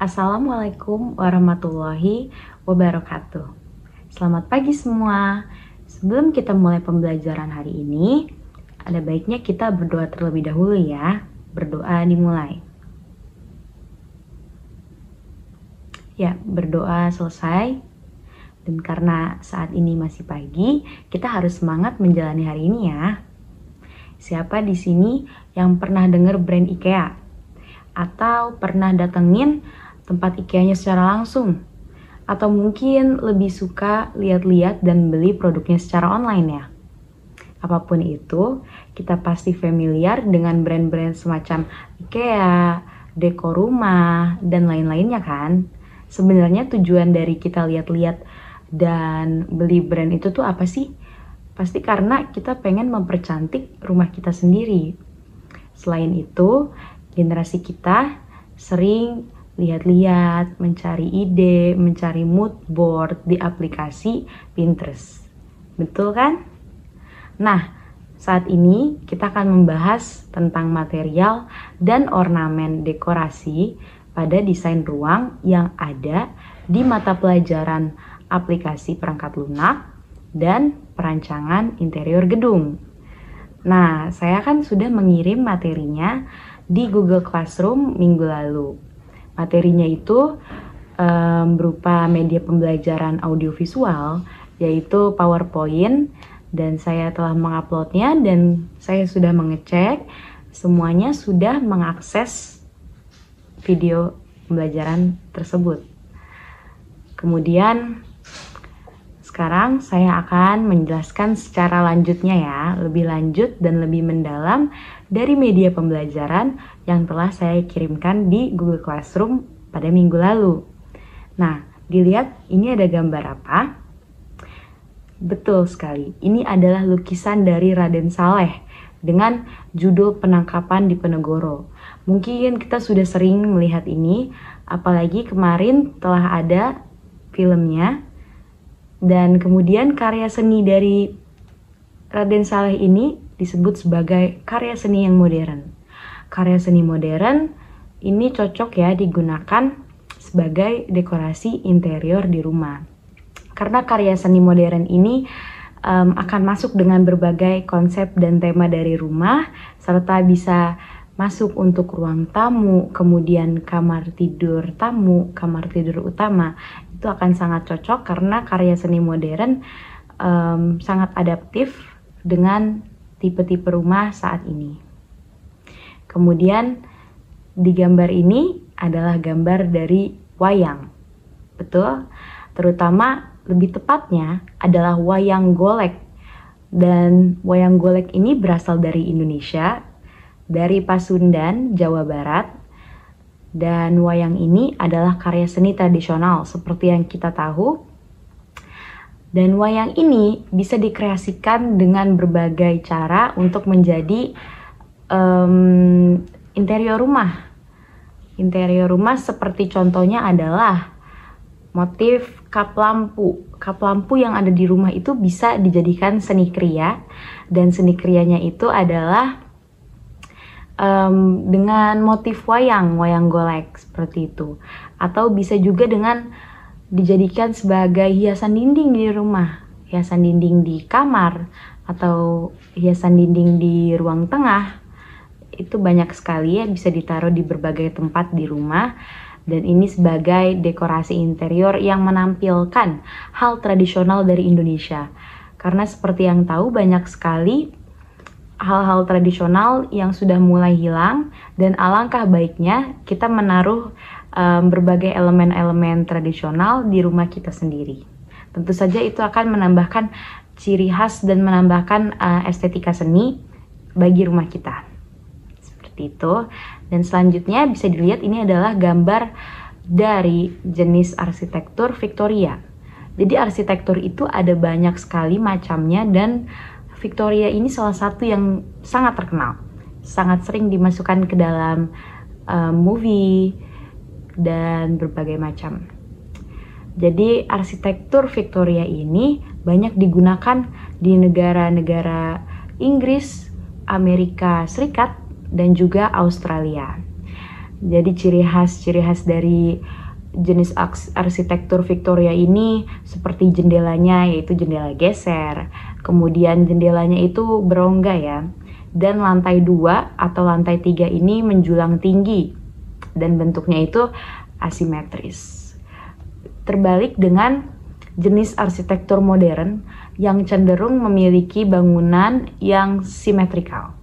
Assalamualaikum warahmatullahi wabarakatuh. Selamat pagi semua. Sebelum kita mulai pembelajaran hari ini, ada baiknya kita berdoa terlebih dahulu ya. Berdoa dimulai. Ya, berdoa selesai. Dan karena saat ini masih pagi, kita harus semangat menjalani hari ini ya. Siapa di sini yang pernah dengar brand IKEA? Atau pernah datengin tempat IKEA-nya secara langsung? Atau mungkin lebih suka lihat-lihat dan beli produknya secara online ya? Apapun itu, kita pasti familiar dengan brand-brand semacam IKEA, Dekor Rumah, dan lain-lainnya kan? Sebenarnya tujuan dari kita lihat-lihat dan beli brand itu tuh apa sih? Pasti karena kita pengen mempercantik rumah kita sendiri. Selain itu, generasi kita sering lihat-lihat, mencari ide, mencari mood board di aplikasi Pinterest. Betul kan? Nah, saat ini kita akan membahas tentang material dan ornamen dekorasi pada desain ruang yang ada di mata pelajaran aplikasi perangkat lunak dan perancangan interior gedung. Nah, saya kan sudah mengirim materinya di Google Classroom minggu lalu. Materinya itu berupa media pembelajaran audiovisual, yaitu PowerPoint, dan saya telah menguploadnya dan saya sudah mengecek semuanya sudah mengakses video pembelajaran tersebut. Kemudian sekarang saya akan menjelaskan secara lanjutnya ya, lebih lanjut dan lebih mendalam dari media pembelajaran yang telah saya kirimkan di Google Classroom pada minggu lalu. Nah, dilihat ini ada gambar apa? Betul sekali, ini adalah lukisan dari Raden Saleh dengan judul Penangkapan Diponegoro. Mungkin kita sudah sering melihat ini, apalagi kemarin telah ada filmnya. Dan kemudian karya seni dari Raden Saleh ini disebut sebagai karya seni yang modern. Karya seni modern ini cocok ya digunakan sebagai dekorasi interior di rumah. Karena karya seni modern ini akan masuk dengan berbagai konsep dan tema dari rumah, serta bisa masuk untuk ruang tamu, kemudian kamar tidur tamu, kamar tidur utama. Itu akan sangat cocok karena karya seni modern sangat adaptif dengan tipe-tipe rumah saat ini. Kemudian di gambar ini adalah gambar dari wayang. Betul? Terutama lebih tepatnya adalah wayang golek. Dan wayang golek ini berasal dari Indonesia, dari Pasundan, Jawa Barat. Dan wayang ini adalah karya seni tradisional seperti yang kita tahu. Dan wayang ini bisa dikreasikan dengan berbagai cara untuk menjadi interior rumah. Interior rumah seperti contohnya adalah motif kap lampu. Kap lampu yang ada di rumah itu bisa dijadikan seni kriya. Dan seni kriyanya itu adalah dengan motif wayang golek seperti itu. Atau bisa juga dengan dijadikan sebagai hiasan dinding di rumah, hiasan dinding di kamar, atau hiasan dinding di ruang tengah. Itu banyak sekali ya, bisa ditaruh di berbagai tempat di rumah. Dan ini sebagai dekorasi interior yang menampilkan hal tradisional dari Indonesia. Karena seperti yang tahu banyak sekali hal-hal tradisional yang sudah mulai hilang, dan alangkah baiknya kita menaruh berbagai elemen-elemen tradisional di rumah kita sendiri. Tentu saja itu akan menambahkan ciri khas dan menambahkan estetika seni bagi rumah kita. Seperti itu. Dan selanjutnya bisa dilihat ini adalah gambar dari jenis arsitektur Victoria. Jadi arsitektur itu ada banyak sekali macamnya, dan Victoria ini salah satu yang sangat terkenal, sangat sering dimasukkan ke dalam movie dan berbagai macam. Jadi arsitektur Victoria ini banyak digunakan di negara-negara Inggris, Amerika Serikat, dan juga Australia. Jadi ciri khas dari jenis arsitektur Victoria ini seperti jendelanya, yaitu jendela geser. Kemudian jendelanya itu berongga ya. Dan lantai 2 atau lantai 3 ini menjulang tinggi dan bentuknya itu asimetris. Terbalik dengan jenis arsitektur modern yang cenderung memiliki bangunan yang simetrikal.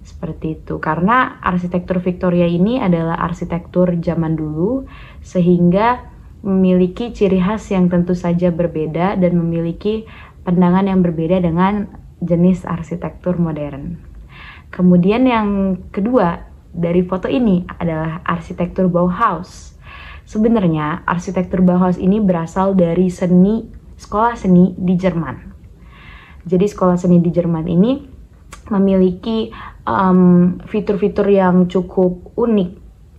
Seperti itu, karena arsitektur Victoria ini adalah arsitektur zaman dulu, sehingga memiliki ciri khas yang tentu saja berbeda dan memiliki pandangan yang berbeda dengan jenis arsitektur modern. Kemudian yang kedua dari foto ini adalah arsitektur Bauhaus. Sebenarnya arsitektur Bauhaus ini berasal dari sekolah seni di Jerman. Jadi sekolah seni di Jerman ini memiliki fitur-fitur yang cukup unik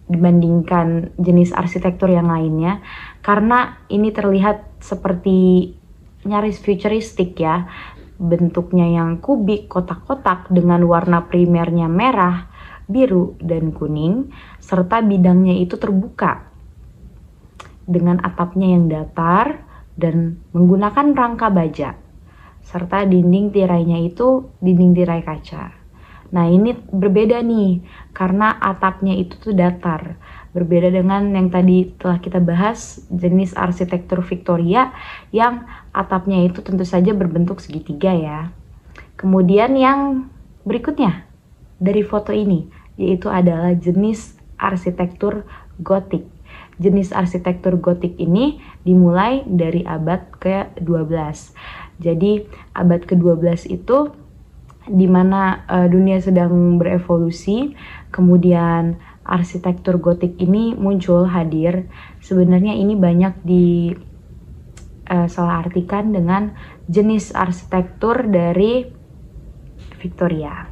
dibandingkan jenis arsitektur yang lainnya, karena ini terlihat seperti nyaris futuristik ya. Bentuknya yang kubik, kotak-kotak dengan warna primernya merah, biru, dan kuning, serta bidangnya itu terbuka dengan atapnya yang datar dan menggunakan rangka baja, serta dinding tirainya itu dinding tirai kaca. Nah ini berbeda nih, karena atapnya itu tuh datar. Berbeda dengan yang tadi telah kita bahas, jenis arsitektur Victoria yang atapnya itu tentu saja berbentuk segitiga ya. Kemudian yang berikutnya dari foto ini, yaitu adalah jenis arsitektur Gotik. Jenis arsitektur Gotik ini dimulai dari abad ke-12. Jadi abad ke-12 itu di mana dunia sedang berevolusi, kemudian arsitektur Gotik ini muncul, hadir. Sebenarnya ini banyak disalahartikan dengan jenis arsitektur dari Victoria.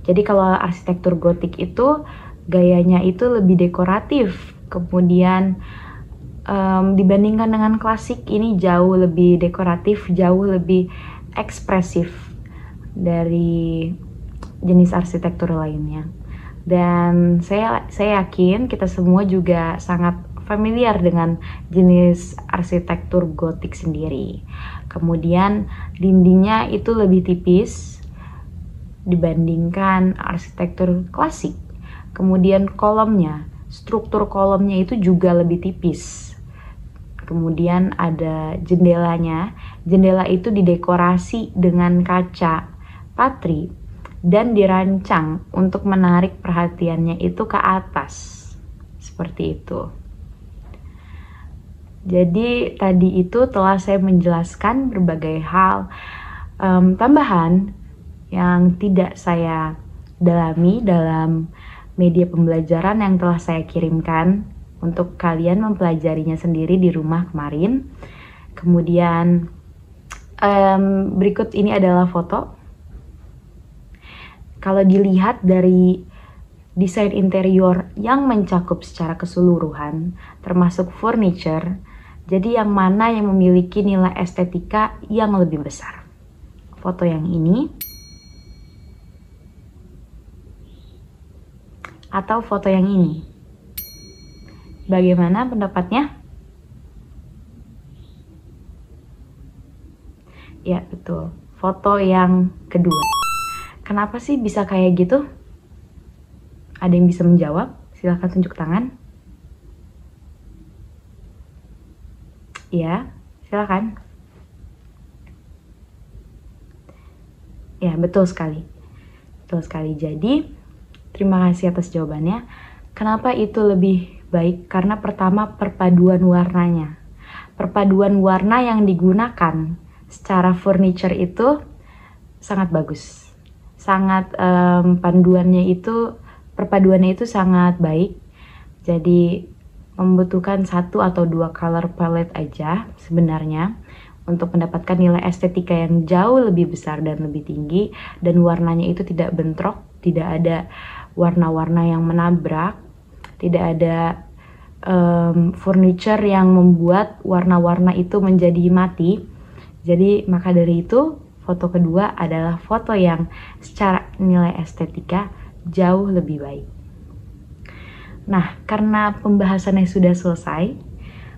Jadi kalau arsitektur Gotik itu gayanya itu lebih dekoratif, kemudian dibandingkan dengan klasik ini jauh lebih dekoratif, jauh lebih ekspresif dari jenis arsitektur lainnya. Dan saya yakin kita semua juga sangat familiar dengan jenis arsitektur Gotik sendiri. Kemudian dindingnya itu lebih tipis dibandingkan arsitektur klasik. Kemudian kolomnya, struktur kolomnya itu juga lebih tipis. Kemudian ada jendelanya. Jendela itu didekorasi dengan kaca patri dan dirancang untuk menarik perhatiannya itu ke atas. Seperti itu. Jadi tadi itu telah saya menjelaskan berbagai hal tambahan yang tidak saya dalami dalam media pembelajaran yang telah saya kirimkan untuk kalian mempelajarinya sendiri di rumah kemarin. Kemudian berikut ini adalah foto. Kalau dilihat dari desain interior yang mencakup secara keseluruhan, termasuk furniture, jadi yang mana yang memiliki nilai estetika yang lebih besar? Foto yang ini atau foto yang ini? Bagaimana pendapatnya? Ya, betul. Foto yang kedua. Kenapa sih bisa kayak gitu? Ada yang bisa menjawab? Silahkan tunjuk tangan. Ya, silakan. Ya, betul sekali. Betul sekali. Jadi, terima kasih atas jawabannya. Kenapa itu lebih baik? Karena pertama, perpaduan warnanya. Perpaduan warna yang digunakan secara furniture itu sangat bagus. Sangat perpaduannya itu sangat baik. Jadi membutuhkan 1 atau 2 color palette aja sebenarnya untuk mendapatkan nilai estetika yang jauh lebih besar dan lebih tinggi, dan warnanya itu tidak bentrok, tidak ada warna-warna yang menabrak, tidak ada furniture yang membuat warna-warna itu menjadi mati. Jadi maka dari itu foto kedua adalah foto yang secara nilai estetika jauh lebih baik. Nah, karena pembahasannya sudah selesai,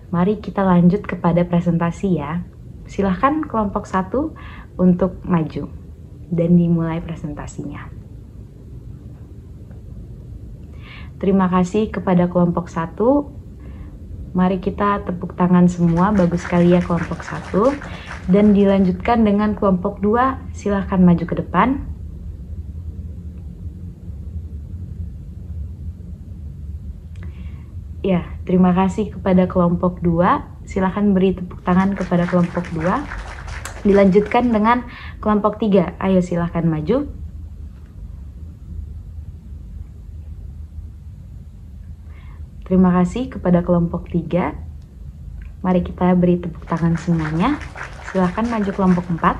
mari kita lanjut kepada presentasi ya. Silahkan kelompok 1 untuk maju dan dimulai presentasinya. Terima kasih kepada kelompok 1. Mari kita tepuk tangan semua, bagus sekali ya kelompok 1. Dan dilanjutkan dengan kelompok 2, silahkan maju ke depan. Ya, terima kasih kepada kelompok 2. Silahkan beri tepuk tangan kepada kelompok 2. Dilanjutkan dengan kelompok 3. Ayo silahkan maju. Terima kasih kepada kelompok 3. Mari kita beri tepuk tangan semuanya. Silahkan maju kelompok 4.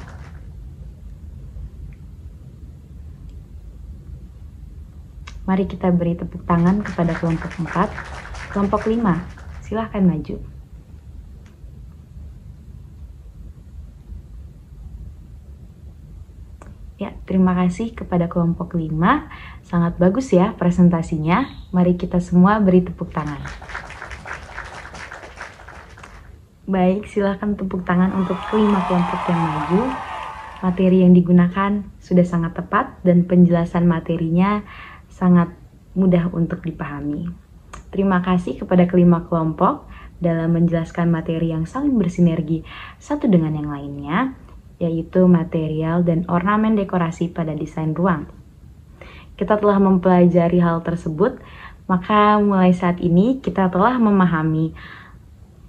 Mari kita beri tepuk tangan kepada kelompok 4. Kelompok 5, silahkan maju. Ya, terima kasih kepada kelompok 5. Sangat bagus ya presentasinya. Mari kita semua beri tepuk tangan. Baik, silahkan tepuk tangan untuk kelima kelompok yang maju. Materi yang digunakan sudah sangat tepat dan penjelasan materinya sangat mudah untuk dipahami. Terima kasih kepada kelima kelompok dalam menjelaskan materi yang saling bersinergi satu dengan yang lainnya, yaitu material dan ornamen dekorasi pada desain ruang. Kita telah mempelajari hal tersebut, maka mulai saat ini kita telah memahami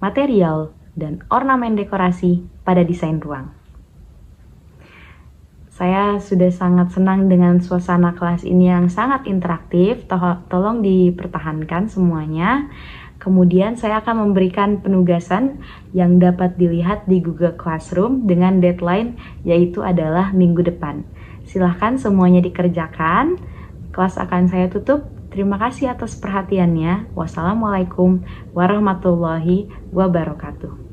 material dan ornamen dekorasi pada desain ruang. Saya sudah sangat senang dengan suasana kelas ini yang sangat interaktif. Tolong dipertahankan semuanya. Kemudian saya akan memberikan penugasan yang dapat dilihat di Google Classroom dengan deadline yaitu adalah minggu depan. Silahkan semuanya dikerjakan. Kelas akan saya tutup. Terima kasih atas perhatiannya. Wassalamualaikum warahmatullahi wabarakatuh.